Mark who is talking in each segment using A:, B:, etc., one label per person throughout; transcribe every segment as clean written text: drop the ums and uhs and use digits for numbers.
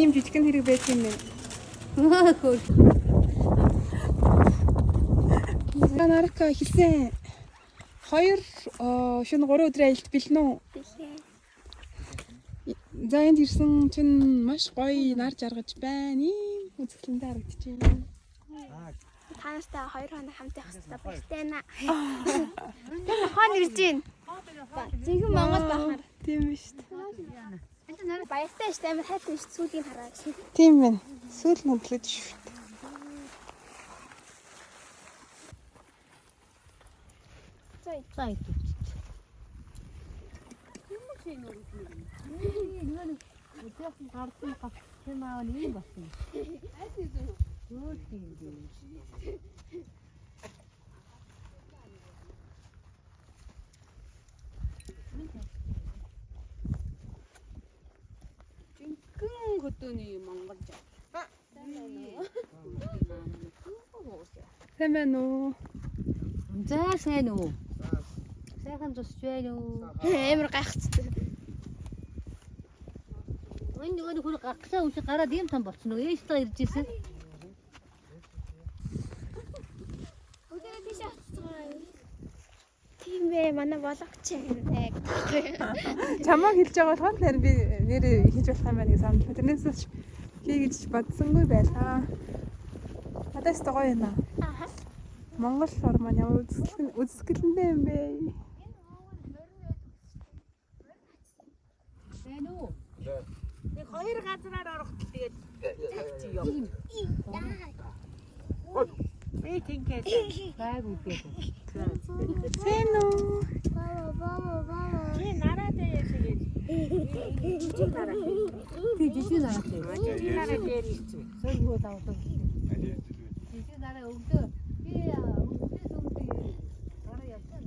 A: ийм жижигэн хэрэг байх юм байна. Нарка хэлсэн. 2 шөнө 3 өдрийн аялалд бэлэн үү?
B: Билээ.
A: За энд ирсэн чинь маш гоё нар жаргаж байна. Ийм үзэсгэлэнтэй харагдаж байна.
B: Танастай 2 хоног хамт явах хэрэгтэй байна. Тэр хаан ирж байна. Жинхэнэ Монгол бахаар.
A: Тийм биш үү?
B: Баяртай шүү дээ. Амар хайртай шүү. Сүүлийг хараад.
A: Тийм байна. Сүүл нүдлээд шүү.
C: Зай.
D: Жинхэнэ хөдөөний монголж.
A: Сайн байна уу?
C: За сайн уу? Сайхан тусч байна уу?
B: Амар гайхацтай.
C: Өнөө хөл гахлаа үгүй гараад юм том болчихно. Ээжтэй ирж ирсэн.
B: Өдөр тийш авчихсан. Тийм ээ, манай болгоч юм.
A: Чамаа хэлж байгаа болохоор тэр би нэр хийж болох юм байна гэж санал. Тэрнээс ч хийж бодсонгүй байлаа. Надаас гоё юм аа.
B: Аха.
A: Монгол ор маань ямар үзэсгэлэнтэй юм бэ?
C: Сайн уу?
D: Нэг 2 газараар орохдоо тэгээд тавьчих юм. Би тинкээ.
C: Гайгүй дээ.
A: Сайн уу?
B: Баа.
D: Чи нараад яашээ. Чи нараад.
C: Тий жижиг нараад.
D: Чи нараад дээр ирчихвэ.
C: Сөргөө давдаг. Жижиг нараа өгдөө. Би өгдөө сүмдээ. Дараа явсан.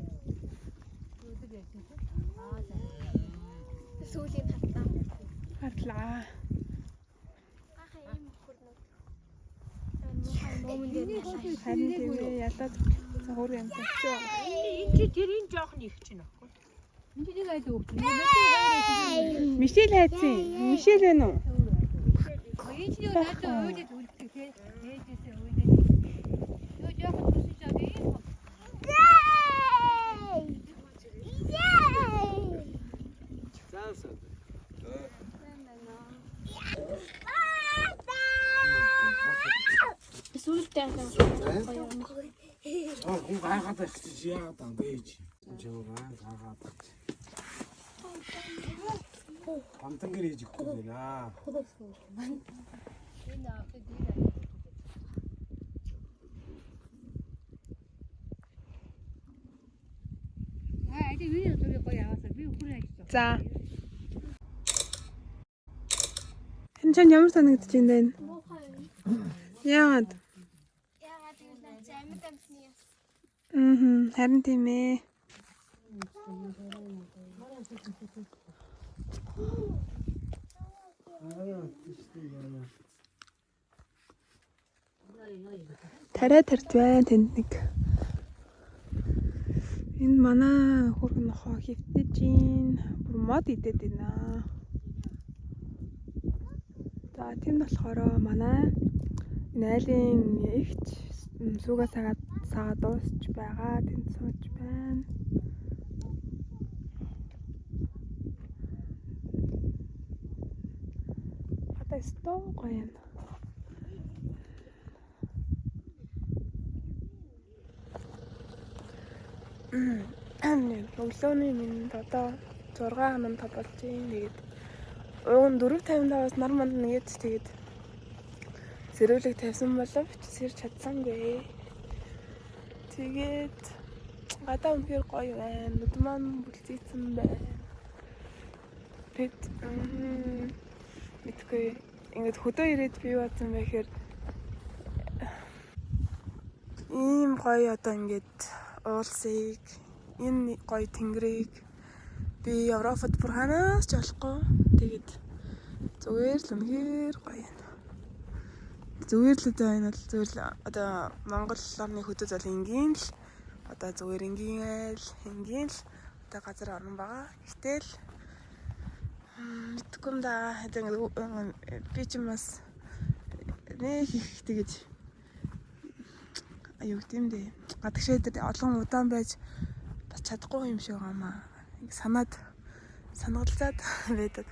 C: Өдөр ярьсан чи. За.
B: Сүүлийн хатаа.
A: Хатлаа.
B: Ахаа ийм хөрнөд. Муухай момон дээр
A: Харин тийм ээ ядаад загвар юм болчихсон.
D: Энд чи тэрийн жоохон их чинь аахгүй.
C: Энд нэг айд өгч.
A: Мишель хайцсан. Мишель байна уу?
C: Энд чи надад өөдөж үлдэх тий. Ээжээсээ өөдөж. Юу жоохон тусаж байгаа юм.
E: Заасан.
B: Сүүлдээ
E: Хүн гайхаад байх чи яагаад ам бэж. Жаагаа гайхаад. Хамтан гэр хийж өгөх байна.
C: Айди видео зүрх гоё яваасаа би үхрээ ажиллаж.
A: За. Энэ ч ямар санагдаж байна? Яагаад?
B: яагаад гэвэл амьд амьсны яс.
A: Харин тийм ээ. Тарай тарж байна тэнд нэг. Энэ манай хөргөн нохоо хөвтөж гин. Бүр мод идээд байна. За тийм болохоор манай энэ айлын ихч сүүгээ сагаад дуусч байгаа. Тэнд сууж байна. Одоо стоо гоё юм. Өглөөний минь одоо 6 хоног болж байна. Тэгээд уун 4:55-аас нар манд нэгэд тэгээд сэрүүлэг тавьсан боловч сэрж чадсангүй. Тэгээд гадаа үнэхээр гоё байна. Нүд маань бүлцээсэн байна. Тэд мэдгүй ингээд хөдөө ирээд бий бацсан байхээр ийм гоё одоо ингээд уулсыг энэ гоё тэнгэрийг би Европод бүр ханаас ч олохгүй. Тэгээд зүгээр л үнэхээр гоё байна. Зүгээр л одоо энэ бол зүгээр л одоо Монгол орны хөдөө зол энгийн л одоо зүгээр энгийн л одоо газар орон байгаа. Гэтэл Мэдгүй юм да. Би ч юм бас нэг их тэгэж аюу гэдэм дээ. Гадагшаа дээр олон удаан байж бас чадахгүй юм шиг байгаамаа. Санагалзаад байдаг.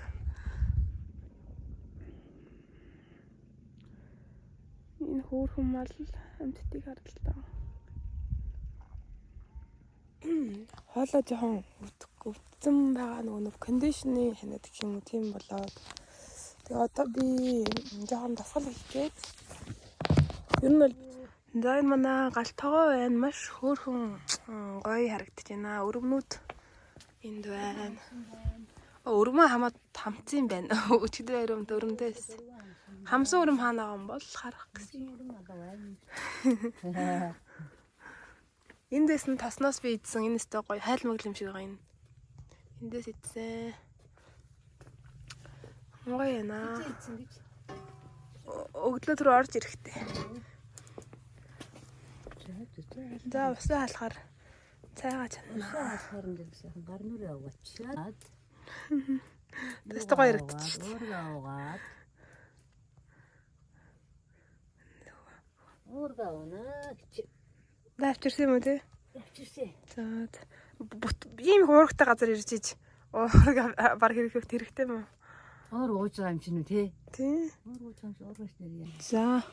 A: Энэ хөөрхөн мал амьтдыг харлаа. Хоолоо жоохон өвдсөн байгаа нөгөө кондишны хянаад гэх юм уу тийм болоод. Тэгээ одоо би жоохон дасгал хийх гээд. Ер нь бол за энэ манай галт тогоо байна. Маш хөөрхөн гоё харагдаж байна. Өргөнүүд энд байна. Өргөн хамаад хамцсан байна. Өчигдөр өрөмдөөс. Хамсан өрөм хаана байгаа юм бол харах гэсэн. Эндээс нь тосноос би идсэн. Энэ өстой гоё хайл мөглөм шиг байгаа энэ. Эндээс идсэн. Гоё яана. Өглөө түрүү орж ирэхтэй. За усаа халахаар цайгаа чанаа.
D: Усаа халахаар гэсэн гар нүрээ аваачаад.
A: Тэстэ гоё ярагдчих шүү дээ.
D: Уурга аваад. Уурга авна.
A: Авчирсан юм уу те?
D: Авчирсан.
A: За ийм хуургатай газар ирж иж уурга баг хэрэгтэй юм уу?
D: Уур ууж байгаа юм чинь үү те?
A: Тий.
D: Уур ууж байгаа юм уургаш нэр яа.
A: За.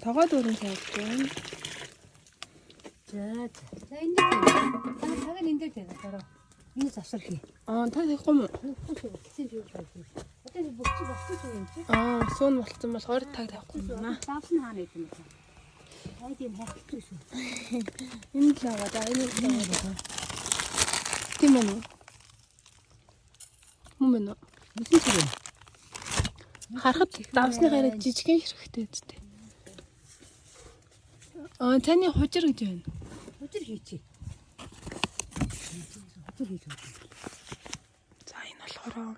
A: Тогоод өрн тавьсан.
D: За энэ дээр цагаан энэ дээр тавиад энэ завсар хий.
A: Та тавихгүй юм уу?
D: Гэсэн зүйл байна. Одоо нэг бохчих юм чи.
A: Суун болцсон болохоор тавихгүй юм байна.
D: Давс нь хаана идэв юм. Хайд юм хайхгүй шүү.
A: Энэ л аваа да энэ л аваа. Тийм ээ. Мөн мөн.
D: Мэдэн чи юм.
A: Харахад давсны гараа жижигхэн хэрэгтэй үстэй. Таны хужир гэж байна.
D: Хужир хийчих. Хужир хийж байна.
A: За энэ болохоор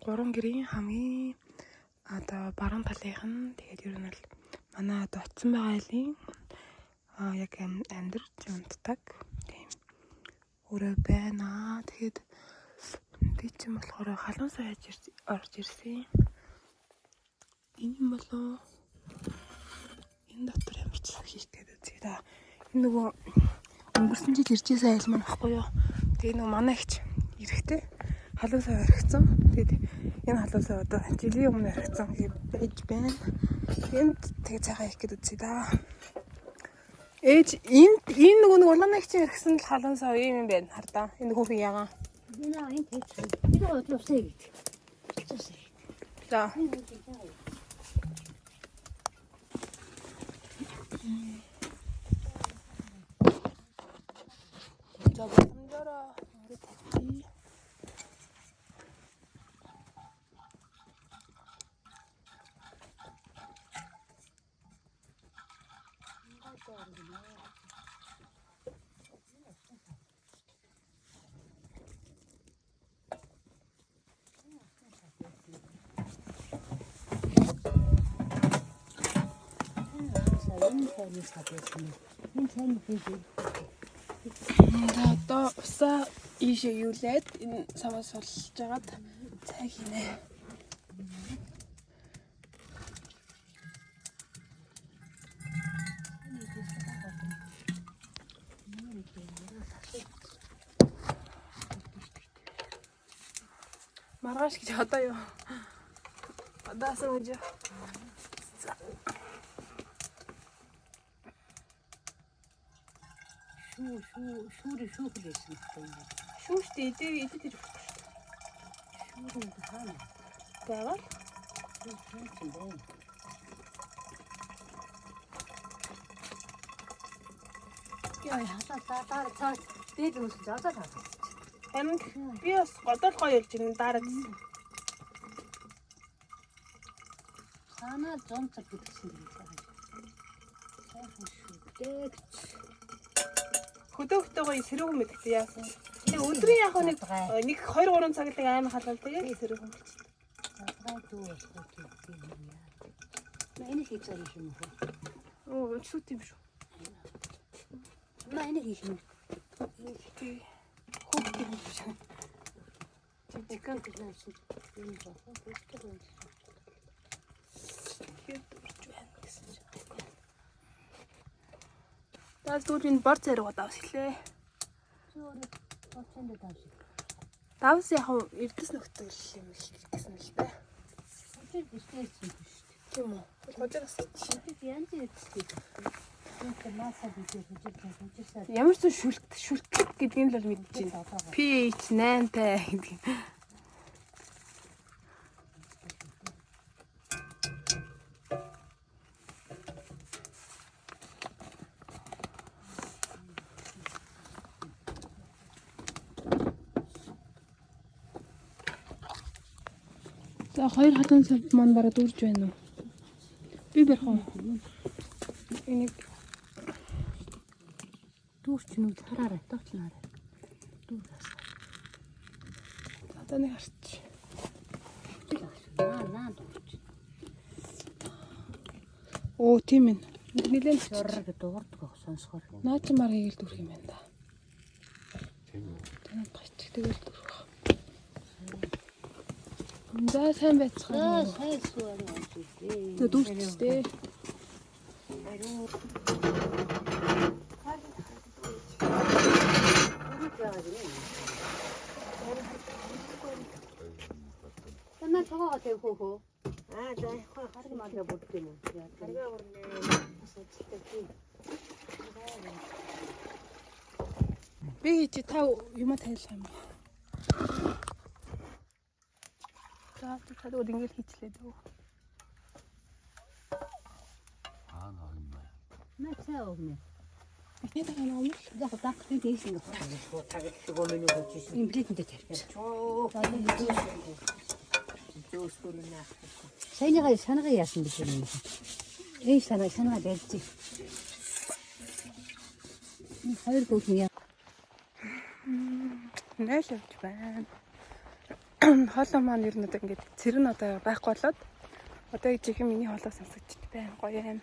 A: 3 гэрийн хамгийн одоо баруун талынх нь тэгээд ер нь бол манай одоо утсан байгаа айлын яг амьдрч унтдаг тийм өрөө байна. Тэгээд би ч юм болохоор халуун сая орж ирсэн. Энэ юм болоо энэ дотор ямар ч хийх гэдэг үзье да. Энэ нөгөө өнгөрсөн жил иржсэн айл маань баггүй юу. Тэгээ нөгөө манай ихч эрэхтэй халуун сая орхицсан. Тэгээд энэ халуун сая одоо жилийн өмнө орхицсан гэж байна. Энд тэгээ цайгаа хийх гэдэг үзье да. Ээж энэ нөгөө нэг улаан ихч орхисон л халуун сая юм байна хардаа. Энэ хүүхэн ягаан.
D: Энэ тэгж. Би одоо усаа хийх.
A: За. За бомжороо ингээд тавьчих.
D: Энэ сайн хийх.
A: Одоо усаа ийшээ юулээд энэ саваас сулж жагаад цай хийнэ. Маргааш гэж одоо юу? Одаасан гэж.
D: Шүүх лээсэн юм.
A: Шүүштэй идэж өгөх шүү.
D: Шүүх хаана?
A: Тэгвэл
B: Яа, хасаа цаа дээд үс заазаа таа.
A: амин би бас годол гоё ялж ирэн дараа гэсэн.
D: Хана зон цаг гэсэн юм байна. Сайхан шүү. Дээд
A: Хөдөөхтэй гоё сэрүүн мэдээ яасан. Тэгээ өдрийн яг нэг 2-3 цаг л аймаг халуун тэгээ сэрүүн.
D: гадаа дүү болохгүй юм яа. Энэ хийх гэж юм уу?
A: Оо шүт юм шүү.
D: Энэ хийх юм.
A: Тий. Хөөх юм шүү.
D: Жижигхэн гэж наач. Энэ бохон бүстэй юм.
A: Даас дүүрийн бор зэрэг давс хэлээ.
D: Зөөр боцонд давш.
A: Давс яг эрдэс нөхдөг юм гэсэн л дээ.
D: Өчиг биштэй чинь биш.
A: Тийм үү? Хожоос
D: Өчиг янз ирдэг. Энд масаа бичиж
A: ямар ч шүлт гэдгийг л бол мэдчихээн. pH 8-тай гэдэг. За хоёр хатан сав маань бараг дүүрж байна уу? Би барих уу? Энийг
D: дүүрч нүд хараарай, тооцнаарай. Дүүрээс.
A: одоо нэг харч.
D: Наа дүүрч.
A: Оо тийм ээ. Нилээн
D: Шоррог дуурдаг сонсохоор.
A: наа чи мар хийгээл дүрх юм байна да.
E: Тийм үү.
A: Танад гайч тэгэл дүрх. За сайн байцгаана.
D: Сайсуу аа.
A: Тэгээ дүүрчтэй.
D: Танаа цагаага тавих уу? За яахгүй хараг малга бүрдэх юм уу? Харгаа бүрнэ.
A: Би чи та юм тайлах юм. За тэгвэл ингэж хийчлээ дөө.
E: Аа юм байна.
D: Нацаа өгнө.
A: Эхний дараа номер
D: Яг дагтыг ийсэн гэх.
E: Тагтдаг өмнө нь хөжиж.
D: Имплитэнтэй тавьчих.
E: Чоо.
D: Сайныгаа санагаа яасан биш юм. Ээ санаа барьчих. Хоёр хүүхэн яа.
A: найл явж байна. Хоолой маань ер нь одоо ингээд цэрэн одоо байхгүй болоод одоо ижих миний хоолой сонсогдчих байна. Гоё юм.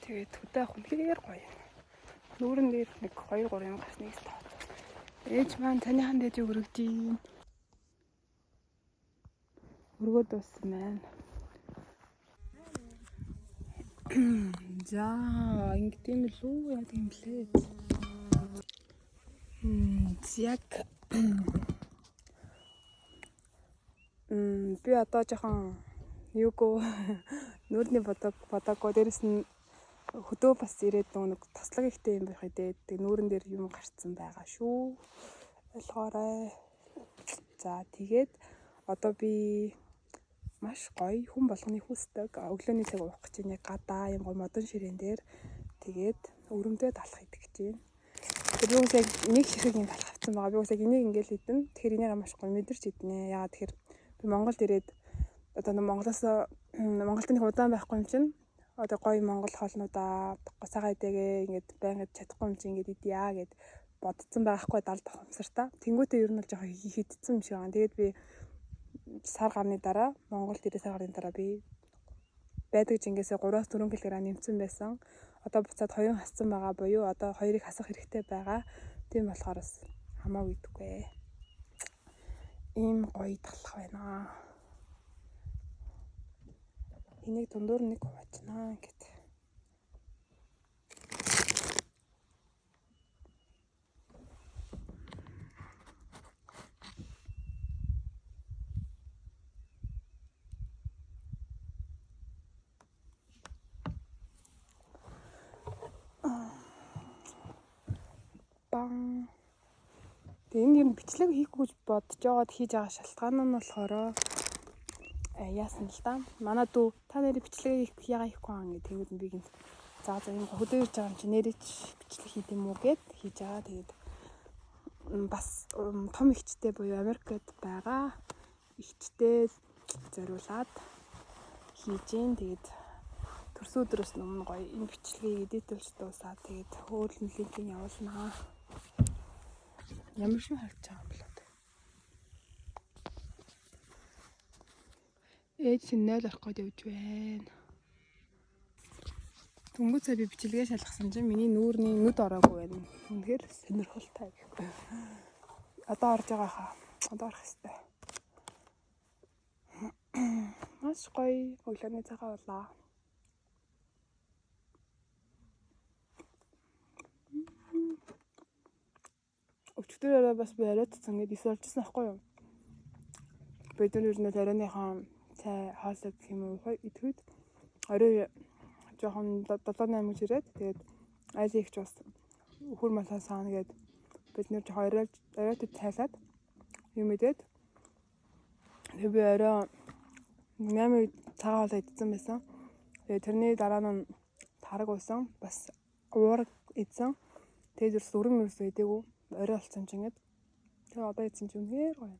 A: Тэгээд хөдөө авах үнэхээр гоё. Нүүрэн дээр нэг 2-3 юм гарсныг тоо. Ээж маань таныхан дэж өргөжийн. Өргөд дууссан байна. За ингэ тийм л үү яа гэм блэ. Яг би одоо жоохон юугүй нүүрний бодоогүй дээрэс нь хөдөө бас ирээд нэг тослог ихтэй юм байх идэ. Тэг нүүрэн дээр юм гарцсан байгаа шүү. Ойлгоорой. За тэгээд одоо би маш гоё хүн болгоны хүсдэг өглөөний цаг уух гэж нэг гадаа юм гоё модон ширээн дээр тэгээд өрөмдөө талах идэх гэж байна. Тэр юу яг нэг хэрэг юм талах авсан байгаа. Би үсэг энийг ингээл идэн. Тэгэхээр энийг маш гоё мэдэрч иднэ. Яагаад тэгэхээр би Монголд ирээд одоо Монголд нэг удаан байхгүй юм чинь одоо гоё монгол хоолнуудаа госаага идэгээ ингээд байнга чадахгүй юм чинь ингээд идъя гэд бодсон байхгүй 70 давхамсартаа. Тэнгүүтээ ер нь л жоохон хидцсэн юм шиг байна. Тэгээд би сар гарны дараа Монголд ирээ сар гарны дараа би байдаг жингээсээ 3-4 кг нэмсэн байсан. Одоо буцаад 2 хассан байгаа буюу одоо 2-ыг хасах хэрэгтэй байгаа. Тийм болохоор бас хамаагүй гэдэггүй. Ийм гоё талах байна. Энийг дундуур нэг хуваачнаа гэт. Тэгээ энэ юм бичлэг хийхгүй гэж бодож байгаад хийж байгаа шалтгаан нь болохоор яасан л да. Манай дүү та нэрээ бичлэг яага хийхгүй аа гэх тэгээд би гинт за энэ хөдөө ирж байгаа юм чи нэрээ бичлэг хийх юм уу гэд хийж байгаа. Тэгээд бас том ихчтэй буюу Америкт байгаа ихчтэй зориулаад хийж гин. Тэгээд төрсөн өдрөөс өмнө гоё энэ бичлэгийг эдитэлж дуусаад тэгээд хөөрөлн линкийг явуулнаа. Ямар шиг харж байгаа юм бэ? Ээж 0 орох гээд явж байна. Дөнгөж сая би бичлэгээ шалгасан чинь миний нүүрний нүд ороогүй байна. Үнэхээр сонирхолтой. Одоо орж байгаа хаа. Одоо орох хэвээр. Маш гоё өглөөний цагаан болоо. Өчигдөрөө бас би арайдсан гэдээ эсвэл олжсэн байхгүй юу? Бид нар ер нь арайныхаа цай хаалт гэх юм уу идэхэд орой жоохон 7-8 мөч ирээд тэгээд айл ихч бас хөр малаа саана гээд бид нэр жоохон арайд цайлаад юм идээд тэгээд би орой 8 цагаан хоолоо идсэн байсан. Тэгээд тэрний дараа нь тараг уусан бас уураг идсэн. Тэгээд ерөөс өргөн ерөөс идээгүй орой болсон ч ингэдэг. Тэгээд одоо идсэн чинь үнээр гоё.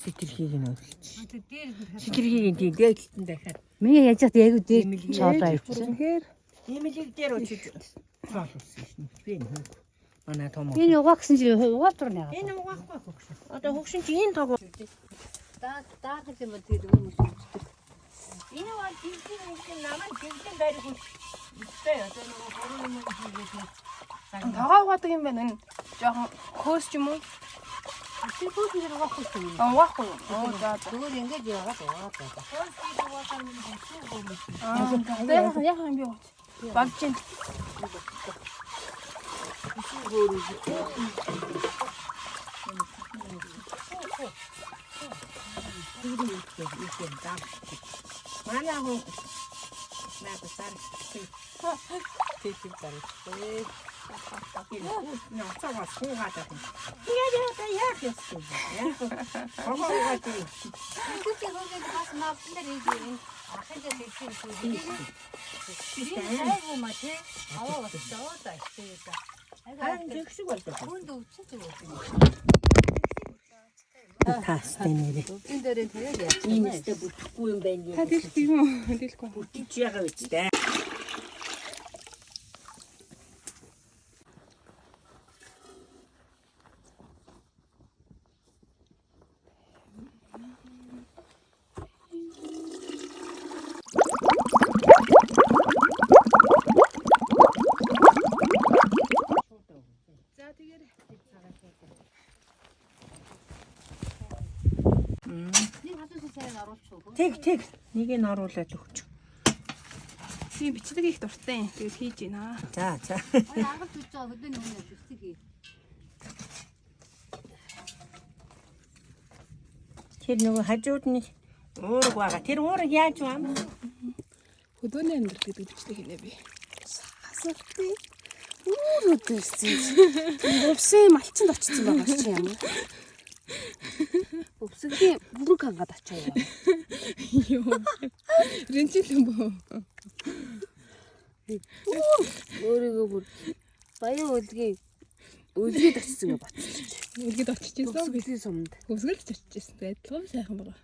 F: Сэтгэлхийг нь өглөж.
C: дээр
F: Сэтгэлхийг нь дээдлэн дахиад.
D: Миний яаж яхад яг дээр чоолоо явчихсан.
A: Үнэхээр
F: Имэлийг дээр очиж цаалуулсан шин. Би нэг манай том.
D: Энэ угаа гэсэн чинь угаалтар нэг.
F: Энэ угаахгүй хөгш. Одоо хөгшин чи энэ таг.
D: Даа гэх юм бол тэгээд хүмүүс үздэг.
F: Энэ бол тийм намайг гинтэн байр хүн. Үстэй одоо нөгөө хорон юм хийгээд.
A: тагаа угаадаг юм байна энэ. Жоохон хөөс ч юм уу?
D: Тэр хөөсөн дээр угаахгүй юм.
A: Угаахгүй юу? Оо за.
D: Зүгээр ингэж яваад угаадаг.
A: Яахан би ууч. Болж чинь.
F: Манай хүн надад сар. Тэйх барь. Ну, цаавас хуугаад. Яах юм. Хогоогоо.
D: Үгүй хөөгээд бас навтар ийм ахын дээр хэлсэн. Айгуу маа тий. Аваа болчихоо даа шүү.
F: Харин зөксөг болдог.
D: Хүнд өвчөж байгаа.
F: Тастай нэрээ.
D: Энэ дээр тэгээд яа.
F: Иймстэй бүтэхгүй юм байна.
A: Та дэлгүй юм уу? Дэлгүй.
F: Бүтэж байгаа үстэй.
A: За тэгээрэй.
D: Нэг хатуу сайн оруулчихгүй.
F: Тэг. Нэгийг нь оруулаад өгч.
A: Би бичлэг их дуртай. Тэгээд хийж байна.
F: За.
D: Аргал түж байгаа хөдөөний үнэ зүсэг хий.
F: Тэр нөгөө хажууд нь уураг байгаа. Тэр уураг яаж вэ?
A: Хөдөөний амьдрал гэдэг бичлэг хийнэ би. Асуултыг өдөрсөн. Өвсөн малчинд очсон байгаа чи юм. Өвсөгийн бүрэг хангаад очоо яа. Йоо. Рэнчил юм боо.
D: Өөрийгөө бүр баян үлгээд очсон гэж бодчих.
A: Үлгэд очижсэн.
D: Өвсгөлийн сумд.
A: Өвсгөлд очижсэн. Адилхан сайхан байгаа.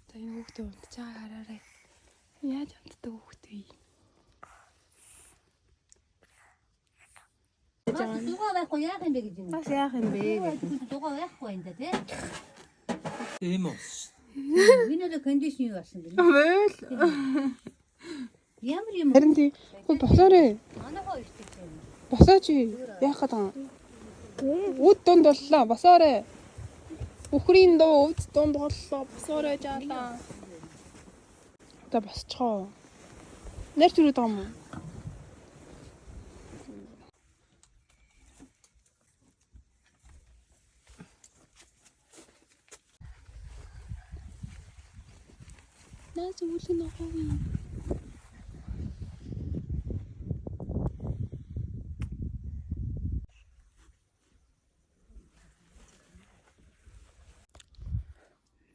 A: За энэ хүүхдээ унтчаа хараарай. Яаж унтдаг хүүхдээ.
D: Дугаа байхгүй яах юм бэ гэж юм.
A: Бас яах юм бэ?
D: Дугаа байхгүй энэ тий.
E: Эмос.
D: Энэ л кондишн юу болсон бэ?
A: Авэл.
D: Ямар юм.
A: Харин тий. Хөө босоорой.
D: Манай хоо ирдэг юм.
A: Босооч. Яах гэдэг юм? Үд дунд боллоо. Босоорой. Бүхрийн дуу үд дунд боллоо. Босоорой жаалаа. Та босчоо. Нэр төрөд байгаа юм уу? Наас үүлэн нохоогүй.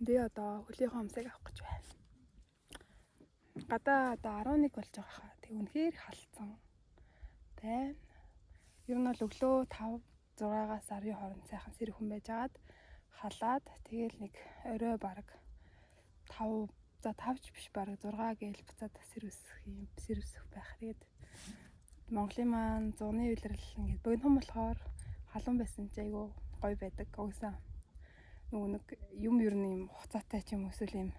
A: Би одоо хөлийнхөө амсыг авах гэж байна. Гадаа одоо 11 болж байгаа хаа. Тэг үнэхээр халцсан байна. Ер нь бол өглөө 5-6-аас 10 хооронд сайхан сэрхэн байж агаад халаад тэгэл нэг орой баг 5 За 5 биш бараг 6 гээл буцаад сэрвсэх байх. Тэгээд Монголын маань зуны үйлрэл ингээд богинохон болохоор халуун байсан ч айгүй гоё байдаг. Угсаа нөгөө нэг юм ер нь юм хуцаатай ч юм эсвэл юм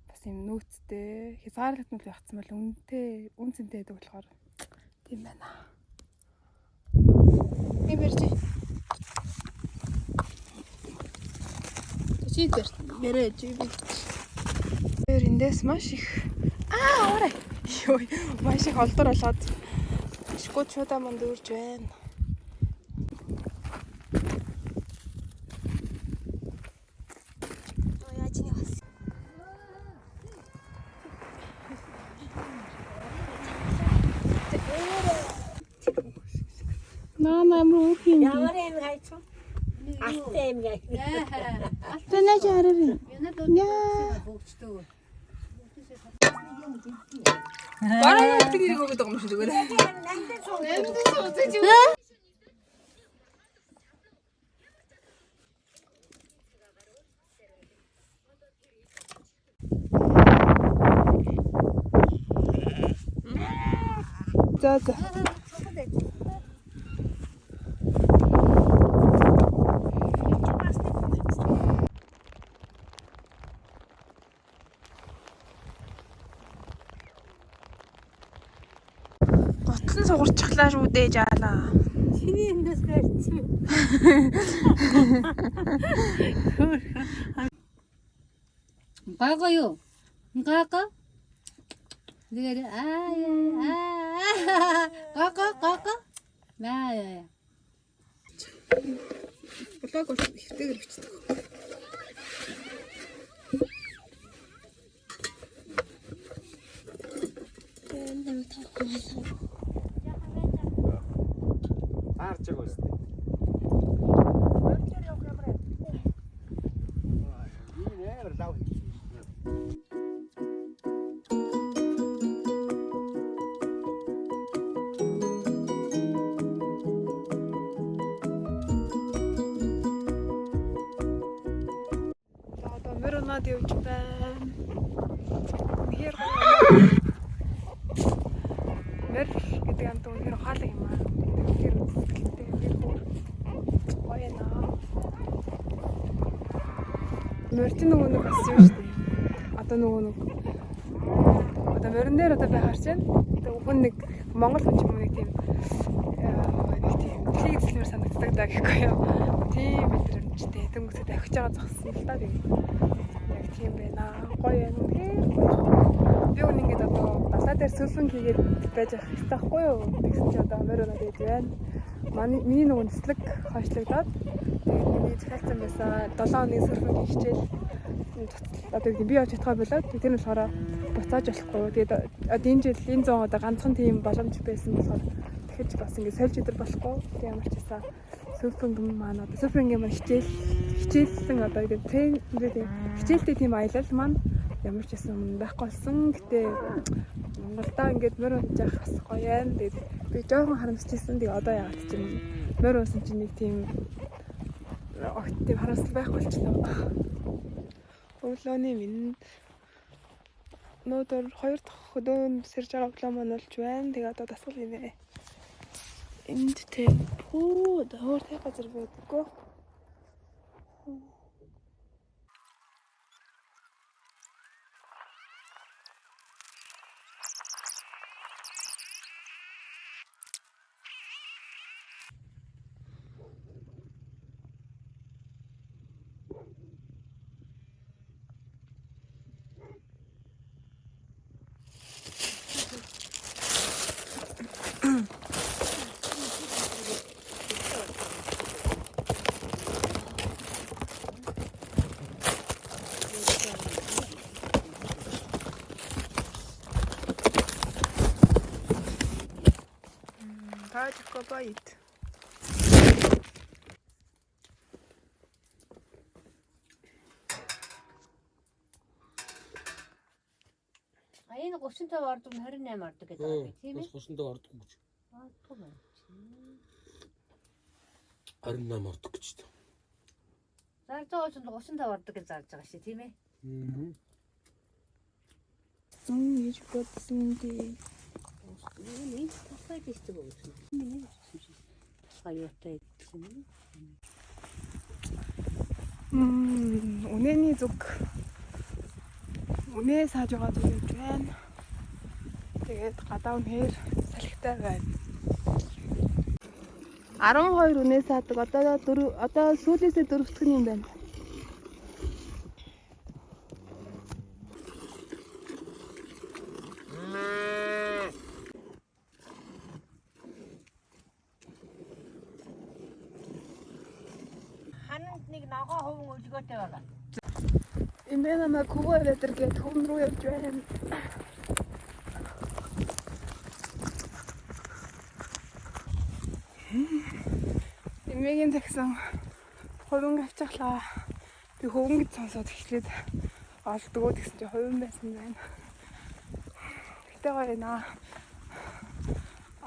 A: бас юм нөөцтэй хязгаарлагдмал явцсан бол үн цэнтэй байдаг болохоор тийм байна. Эвэрч. Чийдэр мэрэж би. Эндээс маш их орой. Йой, маш их олдор болоод шгүүд шуудаа манд үрж байна. Мама мөхийн.
F: Ямар юм хайч вэ? Алтай юм гээ.
A: Тэнэж харав.
C: Бөгчдөө.
A: Бараа нэг тэрийг өгöd байгаа юм шиг зүгээр.
F: Нандин сууж.
A: За. Готлон сугарчихлаа шүү дээ жаалаа.
F: Чиний эндээс барьсан.
C: Гага юу? Гага? Тэгээд гага. Наа.
A: Блог бол ихтэйгэр бичдэг.
E: Таарч байгаа үстэй. Нээр лав.
A: Одоо мөрөнад явж байна. Үнэхээр мөр гэдэг амт үнэхээр хаалга юм аа. Тэгэхээр үзэлтэй гоё наа. Мөртийн нөгөө нэг бас юм шүү дээ. Одоо нөгөө нэг одоо мөрөн дээр одоо байхаар чинь хүн нэг Монгол хүн ч юм уу нэг тийм дэлхийг эзлэмээр санагддаг даа гэхгүй юу. Тийм мэдрэмжтэй дөнгөсөд авчиж байгаа зогссон л даа. Яг тийм байна. Гоё юм. Би үнэ ингээд одоо далаа дээр сүлбэн хийгээд байж ах хэрэгтэй байхгүй юу? Тэгсэн чи одоо мөрөнөд байж байна. Миний нөгөө нислэг хойшлогдоод тэгээд миний захиалсан байсан 7 хоногийн сүлбэн хийчихэл одоо би явж чадхаа болоод тэр нь болохоор буцааж болохгүй. Тэгээд энэ жил энэ 100 одоо ганцхан тийм боломж байсан болохоор дахиж бас ингээд сольж идэр болохгүй. Тэгээд ямар ч гэсэн сүлбэн маань одоо сүлбэнгийн маань хичээлсэн одоо ингээд хичээлтэй тийм аялал маань ямар ч гэсэн байхгүй болсон. Гэтэ Монголдоо ингээд мөр унж явах бас гоё юм. Тэгээд би жоохон харамсчихсан. Тэгээд одоо яагаад ч юм мөр унсан чинь нэг тийм огт тийм харамсал байхгүй болчихлоо. Өглөөний минь өнөөдөр 2 дахь өдөөнд сэрж байгаа өглөө маань болж байна. Тэгээд одоо дасгалийнэ. Энд тэпүү дөөр тэг газар байдаггүй. Бает.
C: Энэ 35 ордог 28 ордог гэдэг байгаа би тийм ээ.
E: 35 ордог гэж.
C: Ордог байна.
E: 28 ордог гэж.
C: Зарж байгаа ч 35 ордог гэж зарж байгаа шээ тийм ээ.
A: гэж бодсон дээ.
F: Миний тасгай дэстэй болсон. Миний тасгай юутай гэсэн юм.
A: Үнэний зүг. Үнээ сааж байгаа зүг гэж байна. Тэгээд гадаа үнээр салхитай байна. 12 үнээ саадаг. Одоо сүүлээсээ дөрөвдөх юм байна.
F: Хананд нэг ногоо хуван өлгөөтэй байгаа.
A: Эмээ намайг хөвөө өдөргээд хүн рүү явж байна. Эмээгийн загсан хувин авчихлаа. Би хөвөн гэж сонсоод эхлээд олдгоо гэсэн чи хувин байсан байна. Гэтэ гоё наа.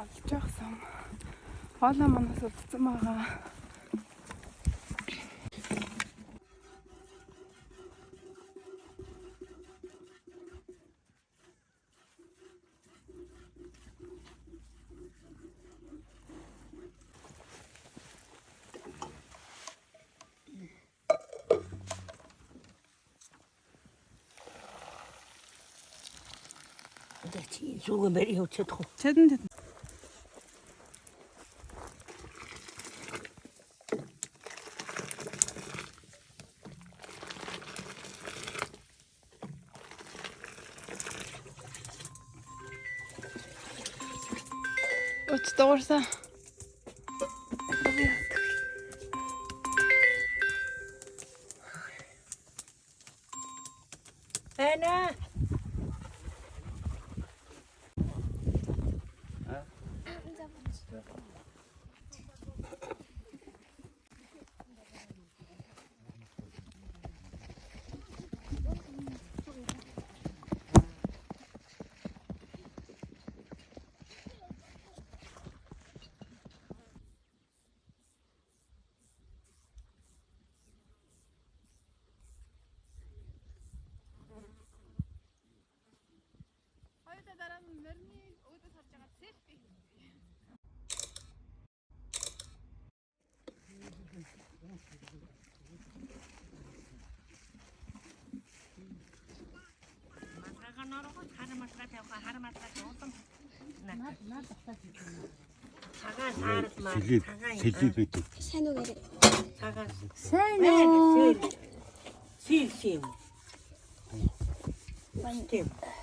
A: Олж явсан. Хоолой манаас үлдсэн байгаа.
F: Зүгэн бери хөвчөдөх.
A: Чадан. Өч дуурсан.
F: Эна.
E: Сэлий байдаг.
B: Сайн уу гэрээ.
F: Сайн уу? Сил.
B: Байна.